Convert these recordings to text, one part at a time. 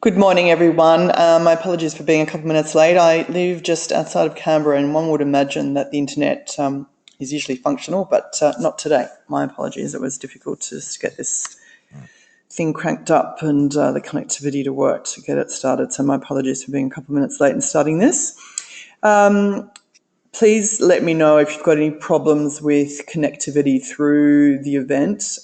Good morning, everyone. My apologies for being a couple of minutes late. I live just outside of Canberra, and one would imagine that the internet is usually functional, but not today. My apologies. It was difficult to just get this thing cranked up and the connectivity to work to get it started. So my apologies for being a couple of minutes late in starting this. Please let me know if you've got any problems with connectivity through the event.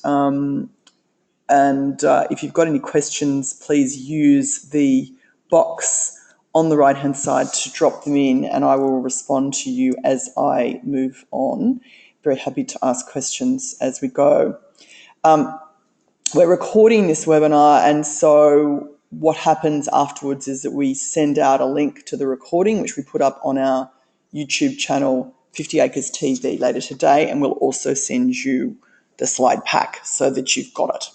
And if you've got any questions, please use the box on the right-hand side to drop them in, and I will respond to you as I move on. Very happy to ask questions as we go. We're recording this webinar, and so what happens afterwards is that we send out a link to the recording, which we put up on our YouTube channel, 50 Acres TV, later today, and we'll also send you the slide pack so that you've got it.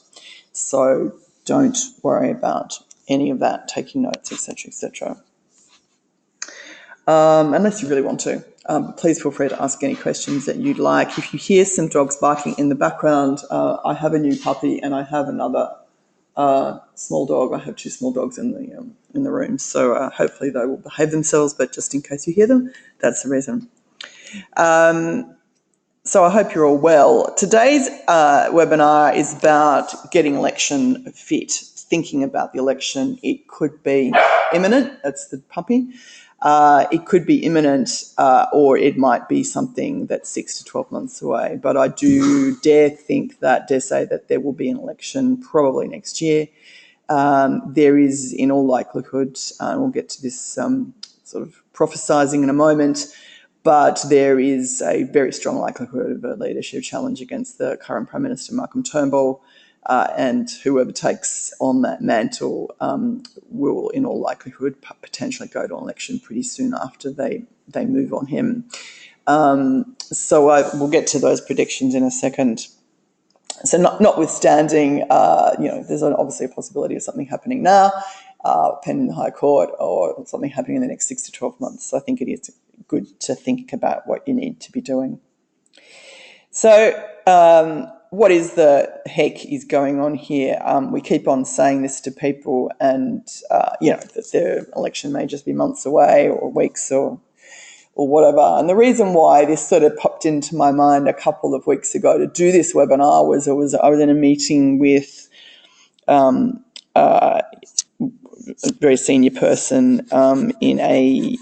So don't worry about any of that, taking notes, etc., etc. Unless you really want to. Please feel free to ask any questions that you'd like. If you hear some dogs barking in the background, I have a new puppy and I have another small dog. I have two small dogs in the room, so hopefully they will behave themselves. But just in case you hear them, that's the reason. So I hope you're all well. Today's webinar is about getting election fit, thinking about the election. It could be imminent, that's the puppy. It could be imminent or it might be something that's 6 to 12 months away. But I do dare say that there will be an election probably next year. There is, in all likelihood, and we'll get to this sort of prophesying in a moment, but there is a very strong likelihood of a leadership challenge against the current Prime Minister, Malcolm Turnbull, and whoever takes on that mantle will, in all likelihood, potentially go to an election pretty soon after they move on him. So we'll get to those predictions in a second. So notwithstanding, there's obviously a possibility of something happening now, pending the High Court, or something happening in the next 6 to 12 months. So I think it is good to think about what you need to be doing. So what is the heck is going on here? We keep on saying this to people, and that their election may just be months away or weeks or whatever. And the reason why this sort of popped into my mind a couple of weeks ago to do this webinar was I was in a meeting with a very senior person in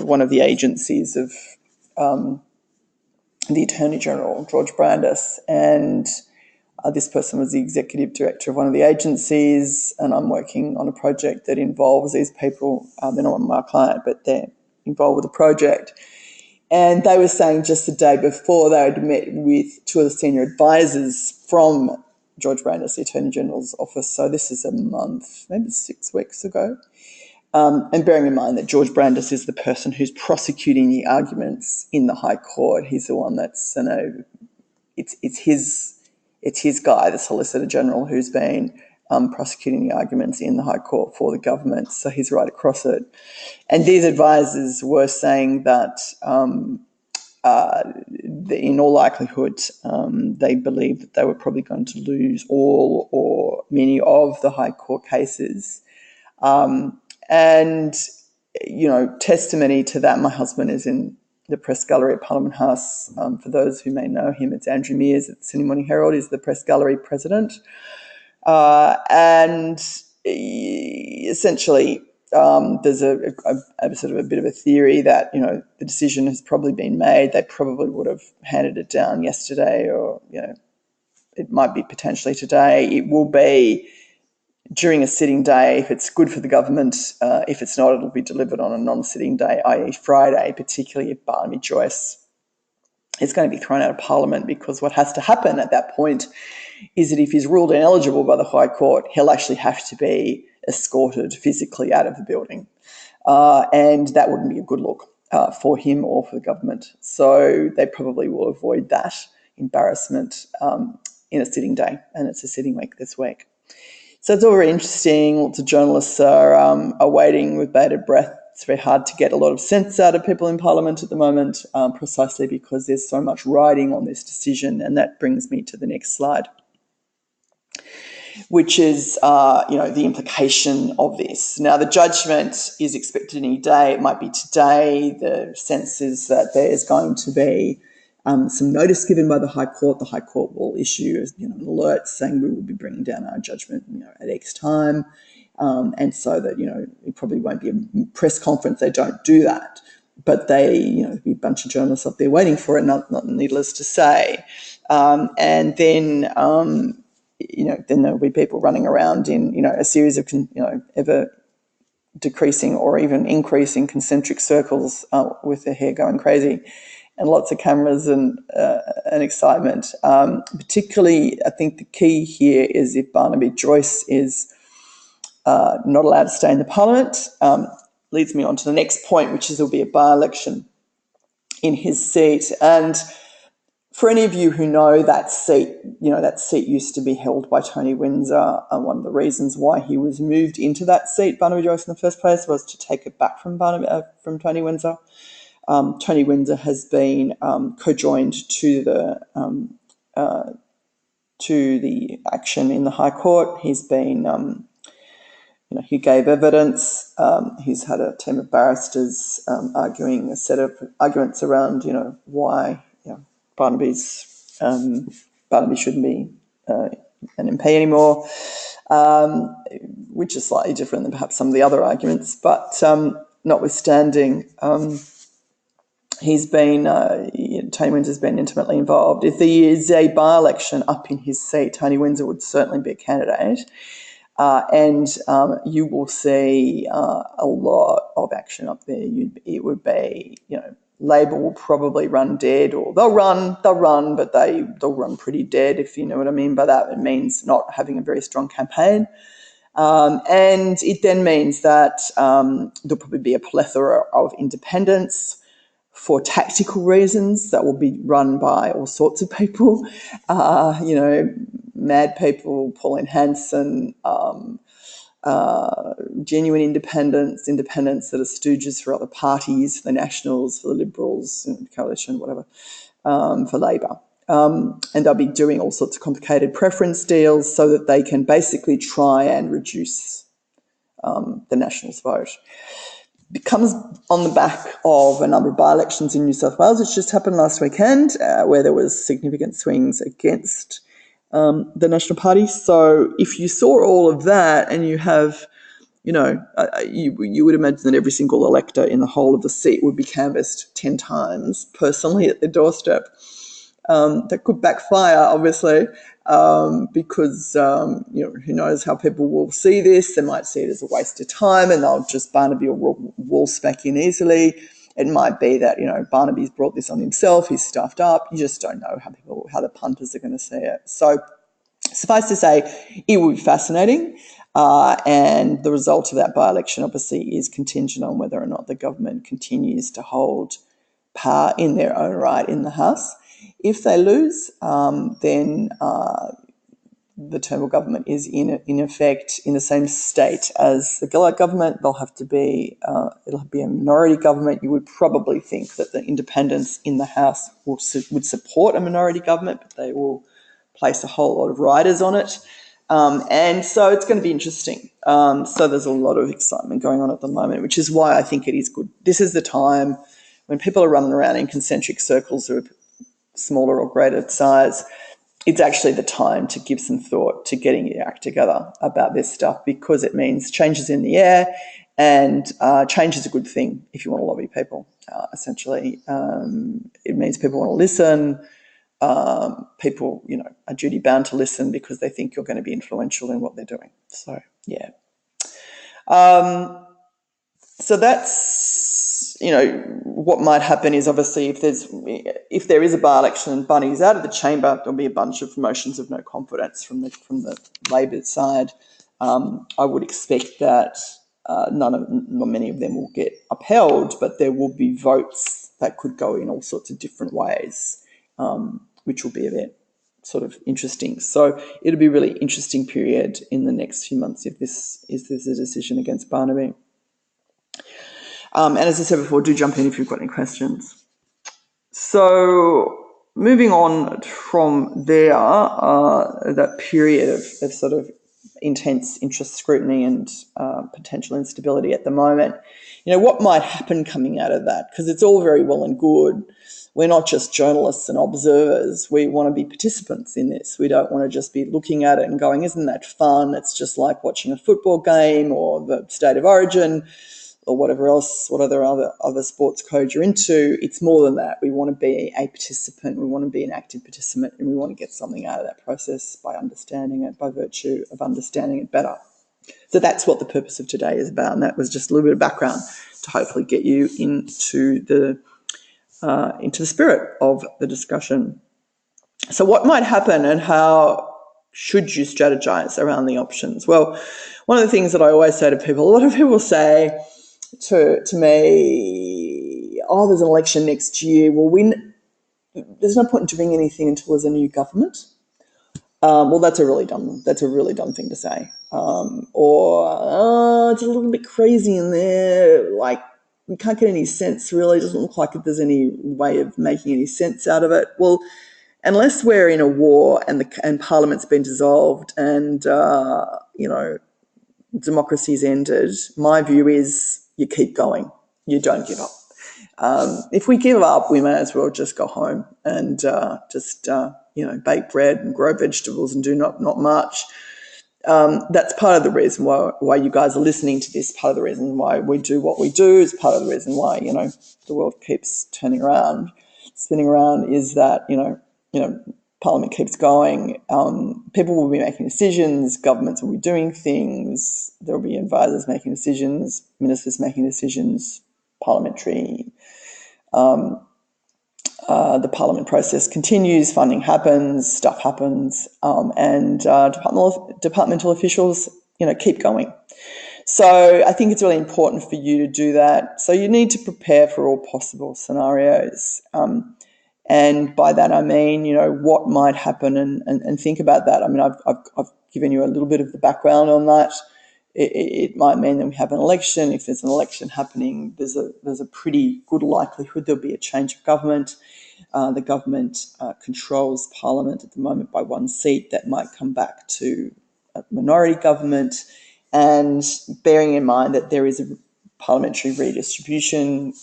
one of the agencies of the Attorney General, George Brandis, and this person was the executive director of one of the agencies, and I'm working on a project that involves these people. They're not my client, but they're involved with the project. And they were saying just the day before they had met with two of the senior advisors from George Brandis, the Attorney General's office. So this is a month, maybe 6 weeks ago. And bearing in mind that George Brandis is the person who's prosecuting the arguments in the High Court. He's the one that's, it's his guy, the Solicitor General, who's been prosecuting the arguments in the High Court for the government. So he's right across it. And these advisors were saying that in all likelihood, they believe that they were probably going to lose all or many of the High Court cases. And, testimony to that, my husband is in the press gallery at Parliament House. For those who may know him, it's Andrew Mears at the Sydney Morning Herald. He's the press gallery president. And essentially, there's a sort of a bit of a theory that, the decision has probably been made. They probably would have handed it down yesterday, or, it might be potentially today. It will be during a sitting day if it's good for the government. If it's not, it'll be delivered on a non-sitting day, i.e. Friday, particularly if Barnaby Joyce is going to be thrown out of Parliament, because what has to happen at that point is that if he's ruled ineligible by the High Court, he'll actually have to be escorted physically out of the building. And that wouldn't be a good look for him or for the government. So they probably will avoid that embarrassment in a sitting day, and it's a sitting week this week. So it's all very interesting. Lots of journalists are waiting with bated breath. It's very hard to get a lot of sense out of people in Parliament at the moment, precisely because there's so much riding on this decision. And that brings me to the next slide. which is, the implication of this. Now, the judgment is expected any day. It might be today. The sense is that there's going to be some notice given by the High Court. The High Court will issue an alert saying we will be bringing down our judgment at X time. And so that, it probably won't be a press conference. They don't do that. But there'll be a bunch of journalists up there waiting for it, not needless to say. And then, then there'll be people running around in, a series of, ever decreasing or even increasing concentric circles with their hair going crazy, and lots of cameras and excitement. Particularly, I think the key here is if Barnaby Joyce is not allowed to stay in the parliament. Leads me on to the next point, which is there'll be a by-election in his seat. And for any of you who know that seat, that seat used to be held by Tony Windsor. One of the reasons why he was moved into that seat, Barnaby Joyce, in the first place, was to take it back from Tony Windsor. Tony Windsor has been co-joined to the action in the High Court. He's been he gave evidence. He's had a team of barristers arguing a set of arguments around, why Barnaby shouldn't be an MP anymore, which is slightly different than perhaps some of the other arguments. But notwithstanding, he's been Tony Windsor's been intimately involved. If there is a by-election up in his seat, Tony Windsor would certainly be a candidate. And you will see a lot of action up there. It would be, Labor will probably run dead, or they'll run, but they'll run pretty dead, if you know what I mean by that. It means not having a very strong campaign. And it then means that there'll probably be a plethora of independents for tactical reasons that will be run by all sorts of people, mad people, Pauline Hanson, genuine independents that are stooges for other parties, for the Nationals, for the Liberals, coalition, whatever, for Labor. And they'll be doing all sorts of complicated preference deals so that they can basically try and reduce the Nationals' vote. It comes on the back of a number of by-elections in New South Wales, which just happened last weekend, where there was significant swings against the National Party. So if you saw all of that and you have, you would imagine that every single elector in the whole of the seat would be canvassed 10 times personally at their doorstep. That could backfire, obviously, because, who knows how people will see this. They might see it as a waste of time and they'll just Barnaby or waltz back in easily. It might be that, Barnaby's brought this on himself, he's stuffed up. You just don't know how the punters are going to see it. So suffice to say, it will be fascinating. And the result of that by-election obviously is contingent on whether or not the government continues to hold power in their own right in the House. If they lose, then the Turnbull government is in effect in the same state as the Gillard government. They'll have to be it'll be a minority government. You would probably think that the independents in the House would support a minority government, but they will place a whole lot of riders on it. And so it's going to be interesting. So there's a lot of excitement going on at the moment, which is why I think it is good. This is the time when people are running around in concentric circles of smaller or greater size. It's actually the time to give some thought to getting your act together about this stuff, because it means change is in the air, and change is a good thing if you want to lobby people, essentially. It means people want to listen. People, are duty bound to listen because they think you're going to be influential in what they're doing. So, yeah. So that's, what might happen is obviously if there is a by-election and Bunny's out of the chamber, there'll be a bunch of motions of no confidence from the Labor side. I would expect that not many of them will get upheld, but there will be votes that could go in all sorts of different ways, which will be a bit sort of interesting. So it'll be a really interesting period in the next few months if this is a decision against Barnaby. And as I said before, do jump in if you've got any questions. So moving on from there, that period of sort of intense interest scrutiny and potential instability at the moment. What might happen coming out of that? Because it's all very well and good. We're not just journalists and observers. We want to be participants in this. We don't want to just be looking at it and going, isn't that fun? It's just like watching a football game or the State of Origin or whatever else, whatever other sports code you're into. It's more than that. We want to be a participant. We want to be an active participant, and we want to get something out of that process by understanding it, by virtue of understanding it better. So that's what the purpose of today is about, and that was just a little bit of background to hopefully get you into the spirit of the discussion. So what might happen and how should you strategize around the options? Well, one of the things that I always say to people, a lot of people say to me, oh, there's an election next year. Well, there's no point in doing anything until there's a new government. Well, that's a really dumb thing to say. Or it's a little bit crazy in there. Like, we can't get any sense, really. It doesn't look like there's any way of making any sense out of it. Well, unless we're in a war and Parliament's been dissolved and, democracy's ended, my view is you keep going. You don't give up. If we give up, we may as well just go home and bake bread and grow vegetables and do not much. That's part of the reason why you guys are listening to this. Part of the reason why we do what we do is part of the reason why the world keeps spinning around. Is that Parliament keeps going. People will be making decisions. Governments will be doing things. There will be advisors making decisions. Ministers making decisions. Parliamentary. The Parliament process continues, funding happens, stuff happens, and departmental officials, keep going. So I think it's really important for you to do that. So you need to prepare for all possible scenarios. And by that I mean, what might happen and think about that. I mean, I've given you a little bit of the background on that. It might mean that we have an election. If there's an election happening, there's a pretty good likelihood there'll be a change of government. The government controls Parliament at the moment by one seat. That might come back to a minority government. And bearing in mind that there is a parliamentary redistribution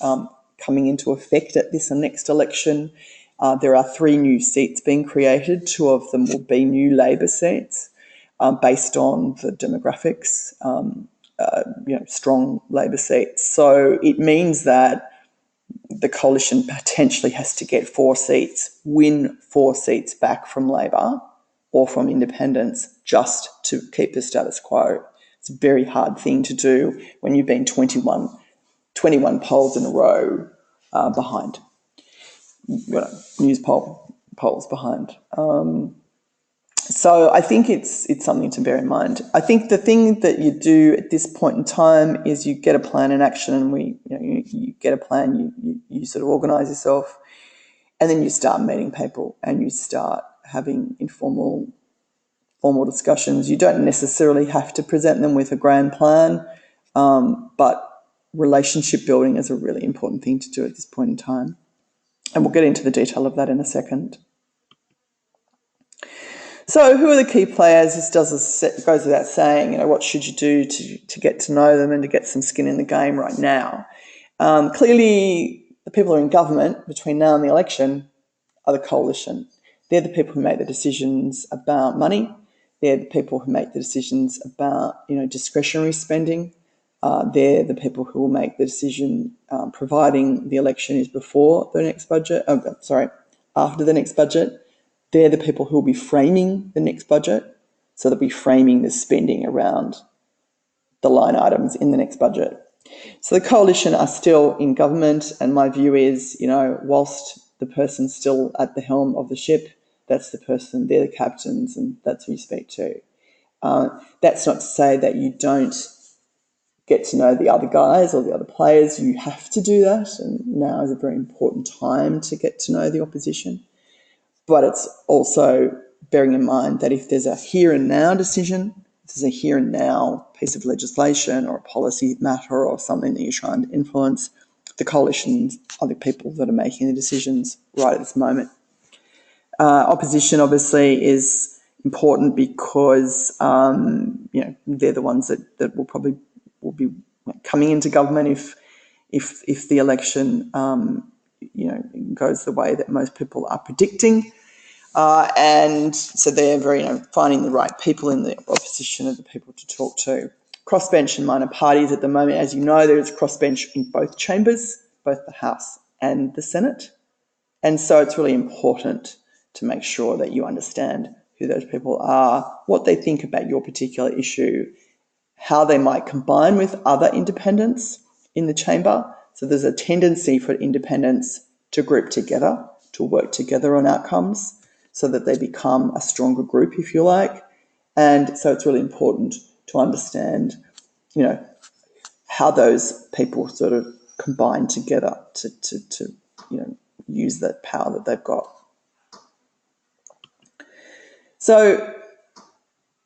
coming into effect at this and next election, there are 3 new seats being created. 2 of them will be new Labor seats. Based on the demographics, strong Labor seats. So it means that the coalition potentially has to get 4 seats, win 4 seats back from Labor or from independents just to keep the status quo. It's a very hard thing to do when you've been 21 polls in a row behind, news polls behind. So I think it's something to bear in mind. I think the thing that you do at this point in time is you get a plan in action, and you get a plan. You sort of organise yourself, and then you start meeting people and you start having formal discussions. You don't necessarily have to present them with a grand plan, but relationship building is a really important thing to do at this point in time, and we'll get into the detail of that in a second. So who are the key players? This goes without saying, what should you do to get to know them and to get some skin in the game right now? Clearly, the people who are in government between now and the election are the coalition. They're the people who make the decisions about money. They're the people who make the decisions about, discretionary spending. They're the people who will make the decision, providing the election is before the next budget. After the next budget. They're the people who will be framing the next budget, so they'll be framing the spending around the line items in the next budget. So the coalition are still in government, and my view is, whilst the person's still at the helm of the ship, that's the person, they're the captains, and that's who you speak to. That's not to say that you don't get to know the other guys or the other players. You have to do that, and now is a very important time to get to know the opposition. But it's also bearing in mind that if there's a here and now decision, if there's a here and now piece of legislation or a policy matter or something that you're trying to influence, the coalitions are the people that are making the decisions right at this moment. Opposition obviously is, important because they're the ones that will be coming into government if the election goes the way that most people are predicting. And so they're very, finding the right people in the opposition are the people to talk to. Crossbench and minor parties at the moment, as you know, there is crossbench in both chambers, both the House and the Senate. And so it's really important to make sure that you understand who those people are, what they think about your particular issue, how they might combine with other independents in the chamber. So there's a tendency for independents to group together, to work together on outcomes so that they become a stronger group, if you like. And so it's really important to understand, how those people sort of combine together to use that power that they've got. So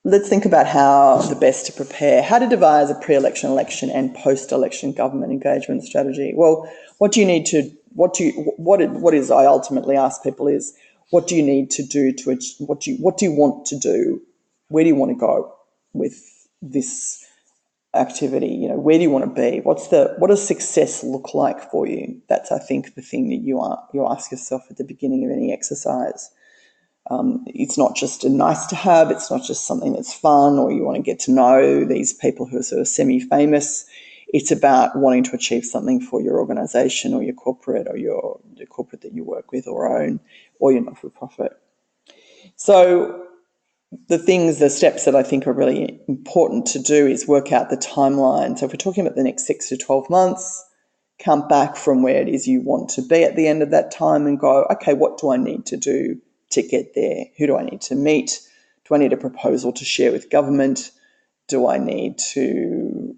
let's think about how the best to prepare, how to devise a pre-election, election and post-election government engagement strategy. Well, what is I ultimately ask people is, what do you need to do what do you want to do? Where do you want to go with this activity? Where do you want to be? What does success look like for you? That's, I think, the thing that you ask yourself at the beginning of any exercise. It's not just a nice to have, it's not just something that's fun or you want to get to know these people who are sort of semi-famous. It's about wanting to achieve something for your organisation or your corporate or the corporate that you work with or own or your not-for-profit. So the steps that I think are really important to do is work out the timeline. So if we're talking about the next 6 to 12 months, count back from where it is you want to be at the end of that time and go, okay, what do I need to do to get there? Who do I need to meet? Do I need a proposal to share with government? Do I need to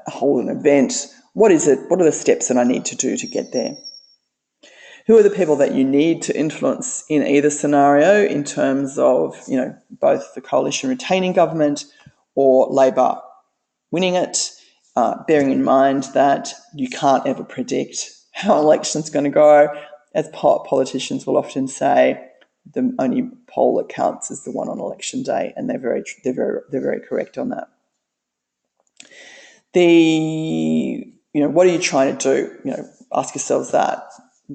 hold an event? What is it? What are the steps that I need to do to get there? Who are the people that you need to influence in either scenario in terms of, both the coalition retaining government or Labor winning it, bearing in mind that you can't ever predict how an election's going to go. As politicians will often say, the only poll that counts is the one on election day, and they're very correct on that. What are you trying to do? Ask yourselves that.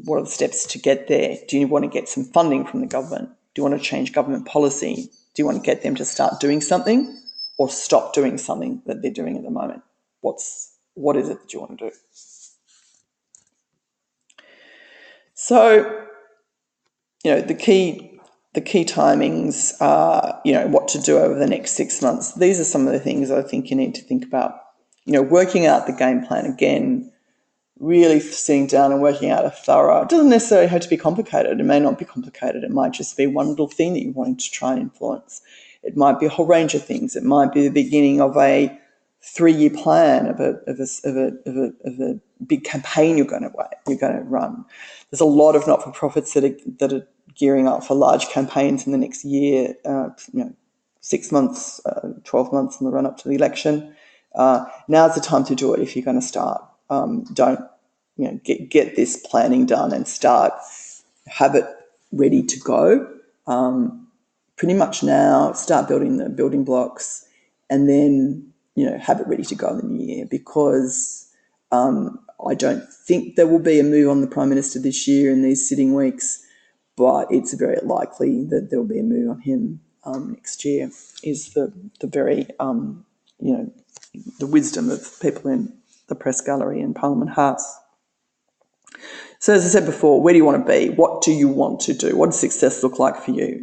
What are the steps to get there? Do you want to get some funding from the government? Do you want to change government policy? Do you want to get them to start doing something or stop doing something that they're doing at the moment? What is it that you want to do? So, the key timings are, what to do over the next 6 months. These are some of the things I think you need to think about. Working out the game plan again, really sitting down and working out a thorough. It doesn't necessarily have to be complicated. It may not be complicated. It might just be one little thing that you're wanting to try and influence. It might be a whole range of things. It might be the beginning of a 3-year plan of a big campaign you're going to run. There's a lot of not-for-profits that are gearing up for large campaigns in the next year. 6 months, 12 months in the run up to the election. Now's the time to do it if you're going to start. Don't get this planning done and have it ready to go. Pretty much now, start building the building blocks, and then have it ready to go in the new year. Because I don't think there will be a move on the Prime Minister this year in these sitting weeks, but it's very likely that there will be a move on him next year. Is the very the wisdom of people in the press gallery in Parliament House. So as I said before, where do you want to be? What do you want to do? What does success look like for you?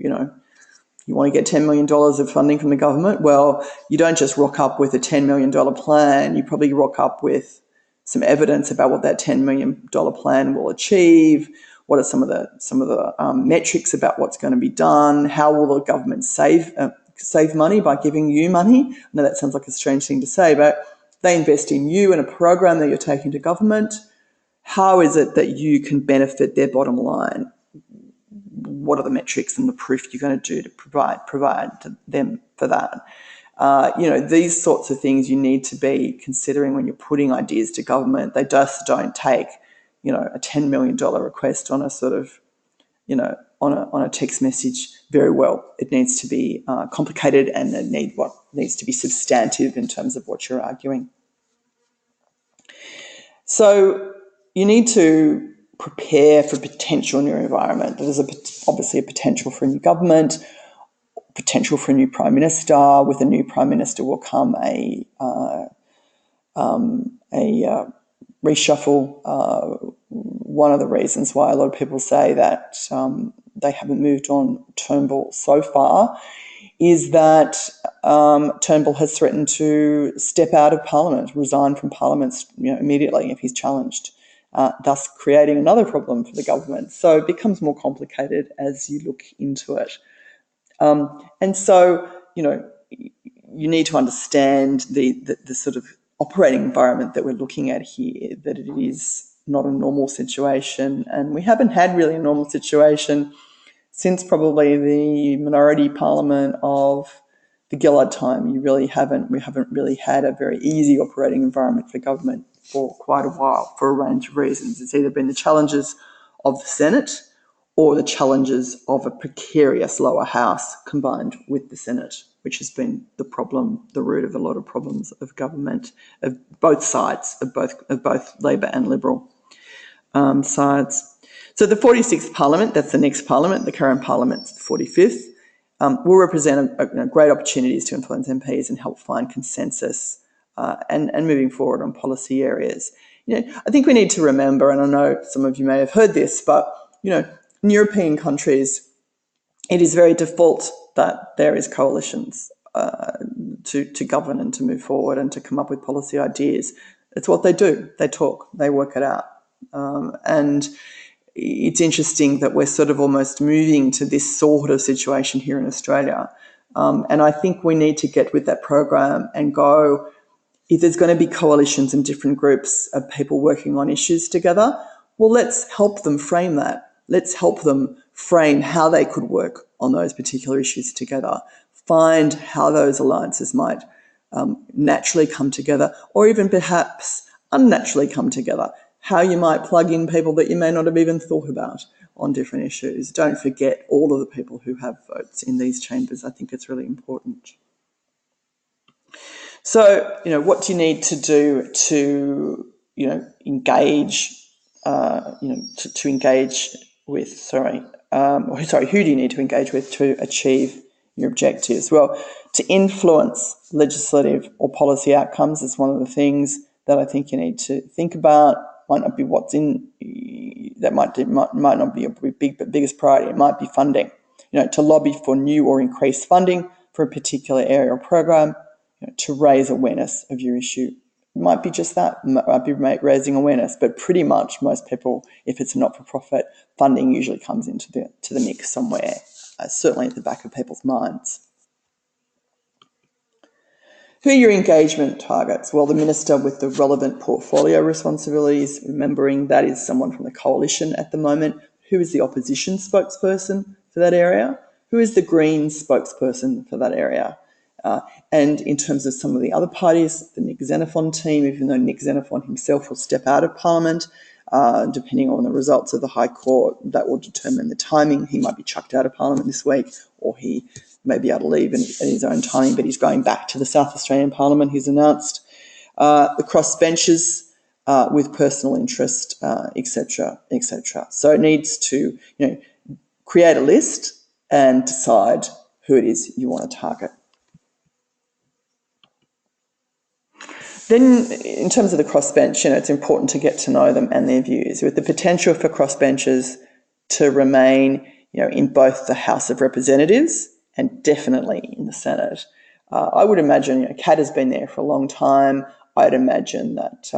You want to get $10 million of funding from the government? Well, you don't just rock up with a $10 million plan. You probably rock up with some evidence about what that $10 million plan will achieve. What are some of the metrics about what's going to be done? How will the government save money by giving you money? I know that sounds like a strange thing to say, but they invest in you and a program that you're taking to government. How is it that you can benefit their bottom line? What are the metrics and the proof you're going to do to provide to them for that? These sorts of things you need to be considering when you're putting ideas to government. They just don't take, a $10 million request on a sort of, on a text message very well. It needs to be complicated, and it needs to be substantive in terms of what you're arguing. So you need to prepare for potential in your environment. There's obviously a potential for a new government, potential for a new prime minister. With a new prime minister will come a reshuffle. One of the reasons why a lot of people say that they haven't moved on Turnbull so far is that Turnbull has threatened to step out of Parliament, resign from Parliament, immediately if he's challenged, thus creating another problem for the government. So it becomes more complicated as you look into it. And so, you need to understand the sort of operating environment that we're looking at here, that it is not a normal situation. And we haven't had really a normal situation since probably the minority parliament of the Gillard time. We haven't really had a very easy operating environment for government for quite a while, for a range of reasons. It's either been the challenges of the Senate or the challenges of a precarious lower house combined with the Senate, which has been the problem, the root of a lot of problems of government, of both sides, of both Labor and Liberal sides. So the 46th Parliament, that's the next Parliament, the current Parliament's the 45th, will represent great opportunities to influence MPs and help find consensus and moving forward on policy areas. I think we need to remember, and I know some of you may have heard this, but, in European countries, it is very default that there is coalitions to govern and to move forward and to come up with policy ideas. It's what they do. They talk, they work it out. And it's interesting that we're sort of almost moving to this sort of situation here in Australia. And I think we need to get with that program and go, if there's going to be coalitions and different groups of people working on issues together, well, let's help them frame that. Let's help them frame how they could work on those particular issues together, find how those alliances might naturally come together, or even perhaps unnaturally come together, how you might plug in people that you may not have even thought about on different issues. Don't forget all of the people who have votes in these chambers. I think it's really important. So, what do you need to do to, engage, to engage with, who do you need to engage with to achieve your objectives? Well, to influence legislative or policy outcomes is one of the things that I think you need to think about. Might not be what's in, that might not be your biggest priority. It might be funding, to lobby for new or increased funding for a particular area or program, to raise awareness of your issue. It might be just that, it might be raising awareness, but pretty much most people, if it's a not-for-profit, funding usually comes into the mix somewhere, certainly at the back of people's minds. Who are your engagement targets? Well, the minister with the relevant portfolio responsibilities, remembering that is someone from the coalition at the moment. Who is the opposition spokesperson for that area? Who is the Greens spokesperson for that area? And in terms of some of the other parties, the Nick Xenophon team, even though Nick Xenophon himself will step out of Parliament, depending on the results of the High Court, that will determine the timing. He might be chucked out of Parliament this week, or he may be able to leave at his own timing, but he's going back to the South Australian Parliament, he's announced. The crossbenchers with personal interest, etc., etc. So it needs to, create a list and decide who it is you want to target. Then in terms of the crossbench, it's important to get to know them and their views, with the potential for crossbenchers to remain, in both the House of Representatives and definitely in the Senate. I would imagine, Kat has been there for a long time. I'd imagine that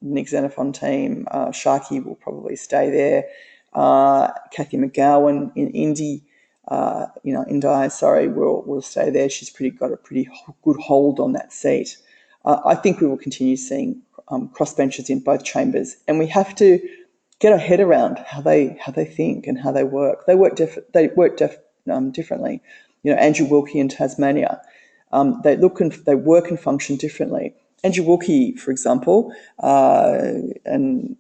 Nick Xenophon team, Sharkey will probably stay there. Cathy McGowan in Indi, will stay there. She's got a pretty good hold on that seat. I think we will continue seeing crossbenchers in both chambers, and we have to get our head around how they think and how they work. They work differently. Andrew Wilkie in Tasmania, they work and function differently. Andrew Wilkie, for example, and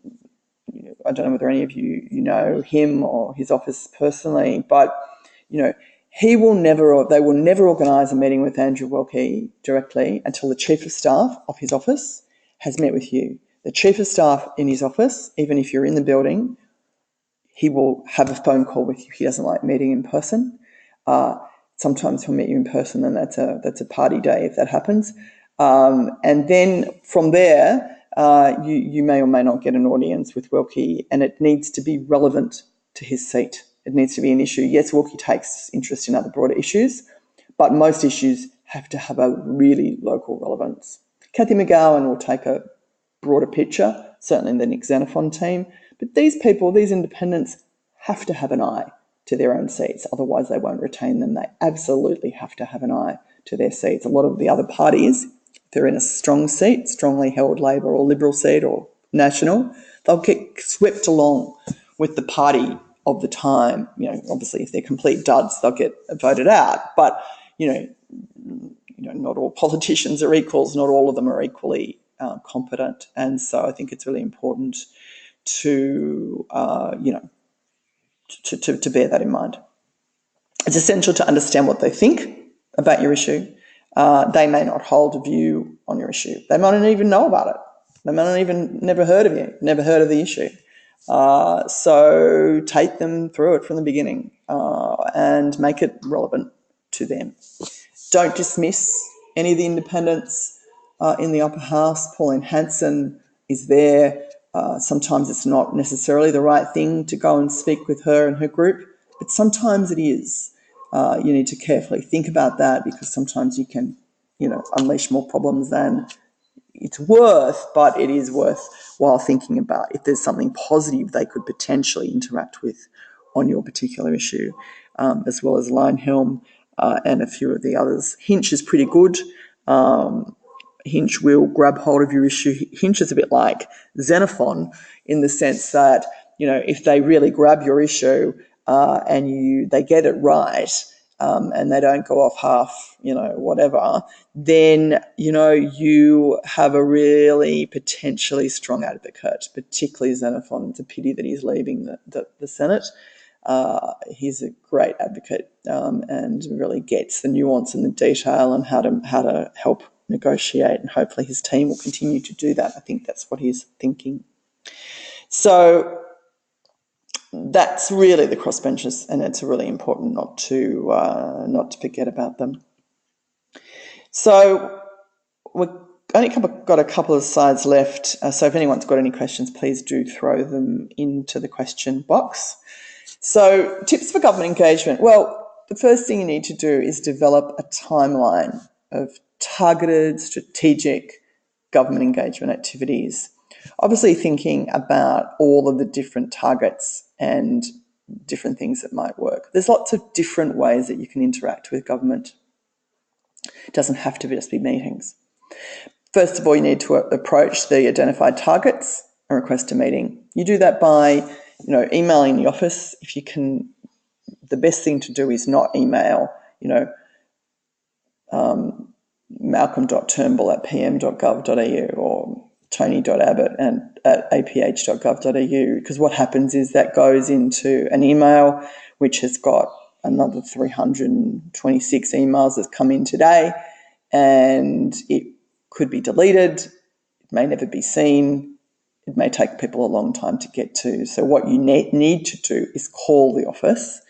I don't know whether any of you know him or his office personally, but they will never organise a meeting with Andrew Wilkie directly until the chief of staff of his office has met with you. The chief of staff in his office, even if you're in the building, he will have a phone call with you. He doesn't like meeting in person. Sometimes he'll meet you in person, and that's a party day if that happens. And then from there, you may or may not get an audience with Wilkie, and it needs to be relevant to his seat. It needs to be an issue. Yes, Wilkie takes interest in other broader issues, but most issues have to have a really local relevance. Cathy McGowan will take a broader picture, certainly the Nick Xenophon team, but these people, these independents, have to have an eye to their own seats, otherwise they won't retain them. They absolutely have to have an eye to their seats. A lot of the other parties, if they're in a strong seat, strongly held Labor or Liberal seat or National, they'll get swept along with the party of the time. Obviously, if they're complete duds, they'll get voted out. But not all politicians are equals. Not all of them are equally competent, and so I think it's really important to to bear that in mind. It's essential to understand what they think about your issue. They may not hold a view on your issue. They might not even know about it. They might not even never heard of you, never heard of the issue. So take them through it from the beginning and make it relevant to them. Don't dismiss any of the independents in the upper house. Pauline Hanson is there. Sometimes it's not necessarily the right thing to go and speak with her and her group, but sometimes it is. You need to carefully think about that, because sometimes you can, unleash more problems than it's worth, but it is worthwhile thinking about if there's something positive they could potentially interact with on your particular issue, as well as Linehelm and a few of the others. Hinch is pretty good. Hinch will grab hold of your issue. Hinch is a bit like Xenophon in the sense that, if they really grab your issue and they get it right, and they don't go off half, whatever, then, you have a really potentially strong advocate, particularly Xenophon. It's a pity that he's leaving the Senate. He's a great advocate and really gets the nuance and the detail and how to help negotiate, and hopefully his team will continue to do that. I think that's what he's thinking. So that's really the crossbenchers, and it's really important not to forget about them. So we've only got a couple of slides left, so if anyone's got any questions, please do throw them into the question box. So tips for government engagement. Well, the first thing you need to do is develop a timeline of targeted, strategic government engagement activities. Obviously thinking about all of the different targets and different things that might work. There's lots of different ways that you can interact with government. It doesn't have to just be meetings. First of all, you need to approach the identified targets and request a meeting. You do that by, emailing the office. If you can, the best thing to do is not email, malcolm.turnbull@pm.gov.au or tony.abbott@aph.gov.au, because what happens is that goes into an email which has got another 326 emails that's come in today, and it could be deleted, it may never be seen, it may take people a long time to get to. So what you need to do is call the office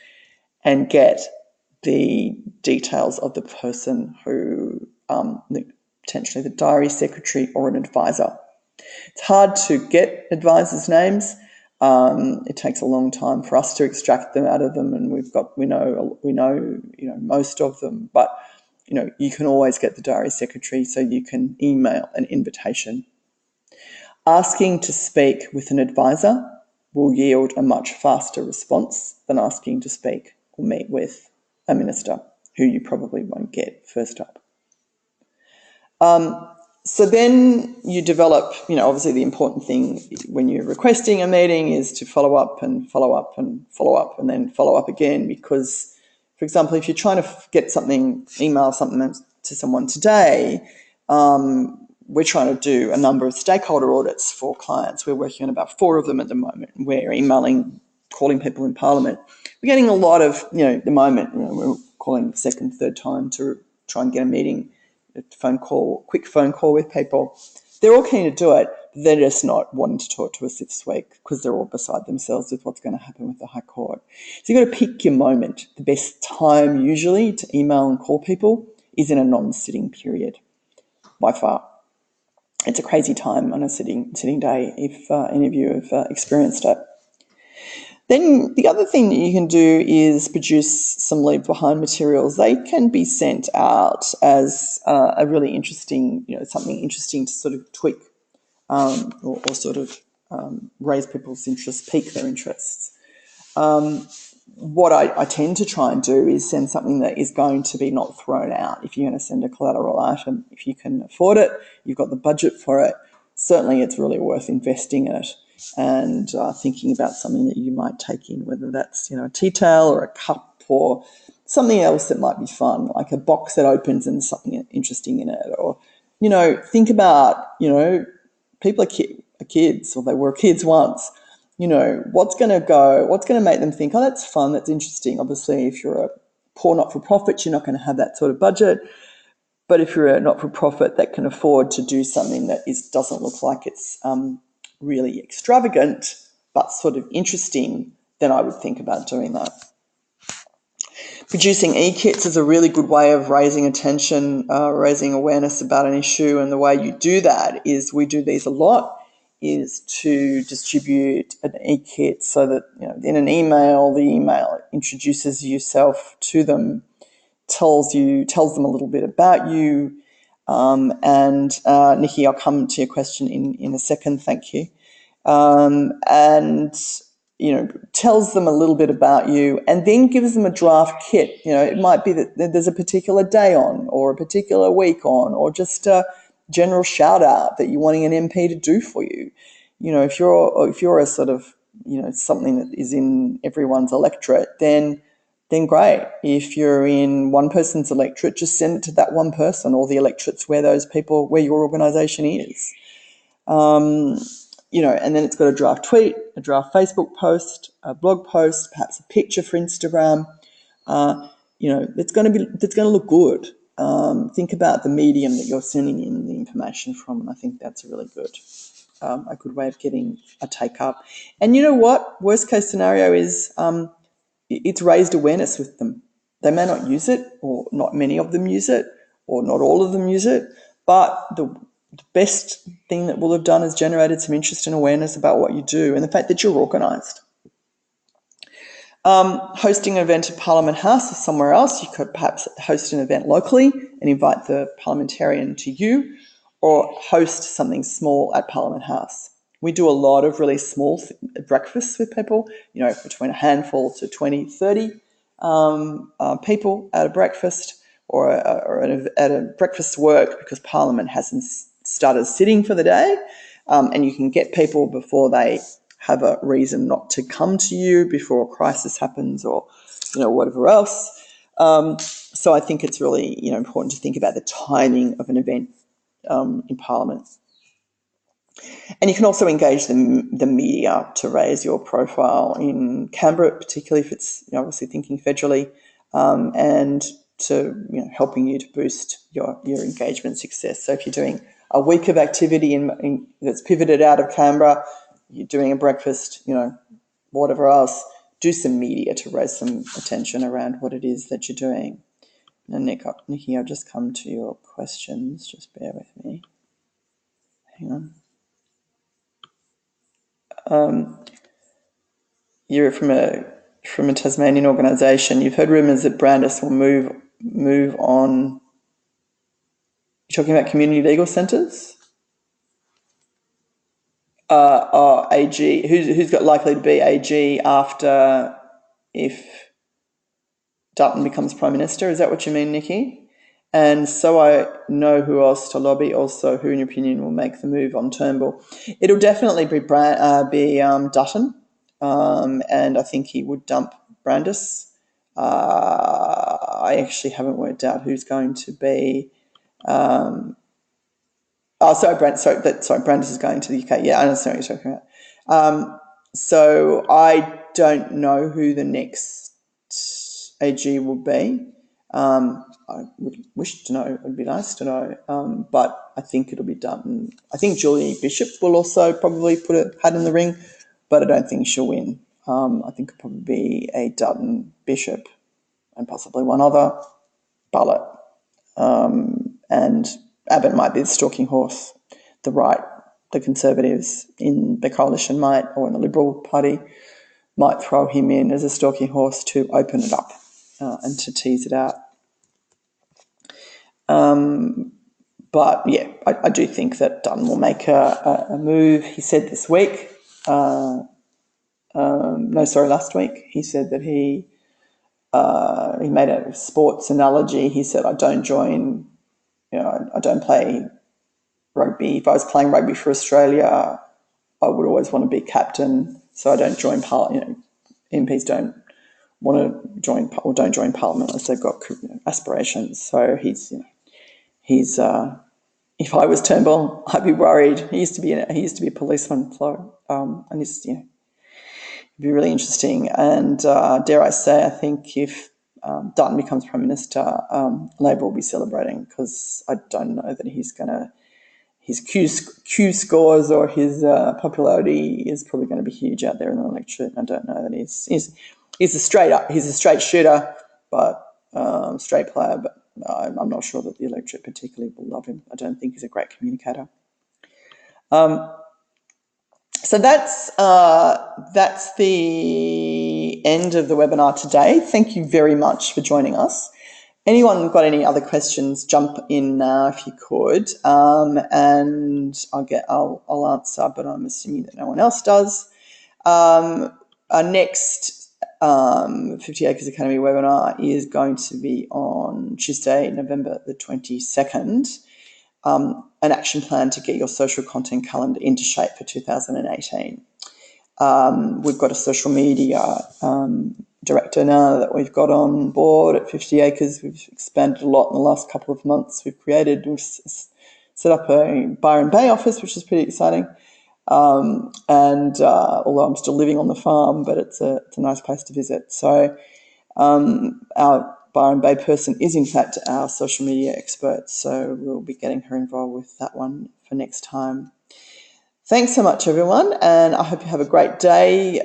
and get the details of the person who, potentially the diary secretary or an advisor. It's hard to get advisors' names. It takes a long time for us to extract them out of them, and we know most of them. But you can always get the diary secretary, so you can email an invitation. Asking to speak with an advisor will yield a much faster response than asking to speak or meet with a minister, who you probably won't get first up. So then you develop, obviously the important thing when you're requesting a meeting is to follow up and follow up and follow up and then follow up again, because, for example, if you're trying to get email something to someone today, we're trying to do a number of stakeholder audits for clients. We're working on about 4 of them at the moment. We're emailing, calling people in Parliament. We're getting a lot of, at the moment, we're calling the second, third time to try and get a meeting, a quick phone call with people. They're all keen to do it. They're just not wanting to talk to us this week because they're all beside themselves with what's going to happen with the High Court. So you've got to pick your moment. The best time usually to email and call people is in a non-sitting period, by far. It's a crazy time on a sitting day if any of you have experienced it. Then the other thing that you can do is produce some leave behind materials. They can be sent out as a really interesting, something interesting to sort of tweak or sort of raise people's interests, pique their interests. What I tend to try and do is send something that is going to be not thrown out. If you're going to send a collateral item, if you can afford it, you've got the budget for it, certainly it's really worth investing in it and thinking about something that you might take in, whether that's, a tea towel or a cup or something else that might be fun, like a box that opens and something interesting in it. Or, think about, people are kids, or they were kids once. What's going to make them think, oh, that's fun, that's interesting. Obviously, if you're a poor not-for-profit, you're not going to have that sort of budget. But if you're a not-for-profit that can afford to do something that doesn't look like it's really extravagant, but sort of interesting, then I would think about doing that. Producing e-kits is a really good way of raising attention, raising awareness about an issue. And the way you do that is, we do these a lot, is to distribute an e-kit so that, in an email, the email introduces yourself to them, tells them a little bit about you. And Nikki, I'll come to your question in a second. Thank you. And tells them a little bit about you, and then gives them a draft kit. It might be that there's a particular day on, or a particular week on, or just a general shout out that you're wanting an MP to do for you. If you're a sort of, something that is in everyone's electorate, then great. If you're in one person's electorate, just send it to that one person, or the electorates where your organisation is. And then it's got a draft tweet, a draft Facebook post, a blog post, perhaps a picture for Instagram. It's going to look good. Think about the medium that you're sending in the information from, and I think that's a really good way of getting a take up. And you know what? Worst case scenario is it's raised awareness with them. They may not use it, or not many of them use it, or not all of them use it, but the best thing that we'll have done is generated some interest and awareness about what you do and the fact that you're organised. Hosting an event at Parliament House or somewhere else, you could perhaps host an event locally and invite the parliamentarian to you, or host something small at Parliament House. We do a lot of really small breakfasts with people, between a handful to 20, 30 people at a breakfast, or at a breakfast work, because Parliament hasn't started sitting for the day, and you can get people before they have a reason not to come to you, before a crisis happens, or whatever else. So I think it's really important to think about the timing of an event in Parliament. And you can also engage the media to raise your profile in Canberra, particularly if it's obviously thinking federally, and to helping you to boost your engagement success. So if you're doing a week of activity that's pivoted out of Canberra, you're doing a breakfast, whatever else, do some media to raise some attention around what it is that you're doing. Now, Nikki, I'll just come to your questions. Just bear with me. Hang on. You're from a Tasmanian organisation. You've heard rumours that Brandis will move on. You're talking about community legal centres? AG. Who's got likely to be AG after, if Dutton becomes Prime Minister? Is that what you mean, Nikki? And so I know who else to lobby, also who, in your opinion, will make the move on Turnbull. It'll definitely be Dutton, and I think he would dump Brandis. I actually haven't worked out who's going to be. Oh, sorry, Brandis is going to the UK. Yeah, I understand what you're talking about. So I don't know who the next AG will be. I would wish to know. It would be nice to know. But I think it'll be Dutton. I think Julie Bishop will also probably put a hat in the ring, but I don't think she'll win. I think it'll probably be a Dutton, Bishop, and possibly one other, Ballot. And Abbott might be the stalking horse. The right, the Conservatives in the coalition might, or in the Liberal Party, might throw him in as a stalking horse to open it up and to tease it out. But yeah, I do think that Dunn will make a move. He said this week, last week, he said that he made a sports analogy. He said, I don't play rugby. If I was playing rugby for Australia, I would always want to be captain. So I don't join MPs don't want to join or don't join Parliament unless they've got aspirations. So he's if I was Turnbull, I'd be worried. He used to be a policeman, so and it's it'd be really interesting. And dare I say, I think if Dutton becomes Prime Minister, Labor will be celebrating, because I don't know that he's going to. His Q scores or his popularity is probably going to be huge out there in the electorate. I don't know that he's a straight shooter, but straight player. But I'm not sure that the electorate particularly will love him. I don't think he's a great communicator. So that's the end of the webinar today. Thank you very much for joining us. Anyone got any other questions, jump in now if you could, and I'll answer, but I'm assuming that no one else does. Our next 50 Acres Academy webinar is going to be on Tuesday, November the 22nd, an action plan to get your social content calendar into shape for 2018. We've got a social media director now that we've got on board at 50 Acres. We've expanded a lot in the last couple of months. We've set up a Byron Bay office, which is pretty exciting. And although I'm still living on the farm, but it's a nice place to visit. So our Byron Bay person is in fact our social media expert. So we'll be getting her involved with that one for next time. Thanks so much, everyone, and I hope you have a great day.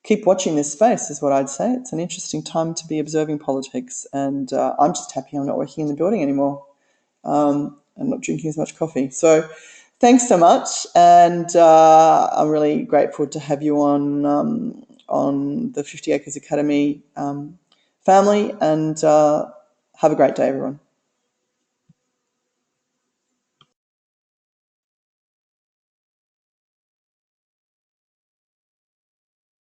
Keep watching this space is what I'd say. It's an interesting time to be observing politics, and I'm just happy I'm not working in the building anymore. I'm not drinking as much coffee. So thanks so much, and I'm really grateful to have you on the 50 Acres Academy family, and have a great day, everyone.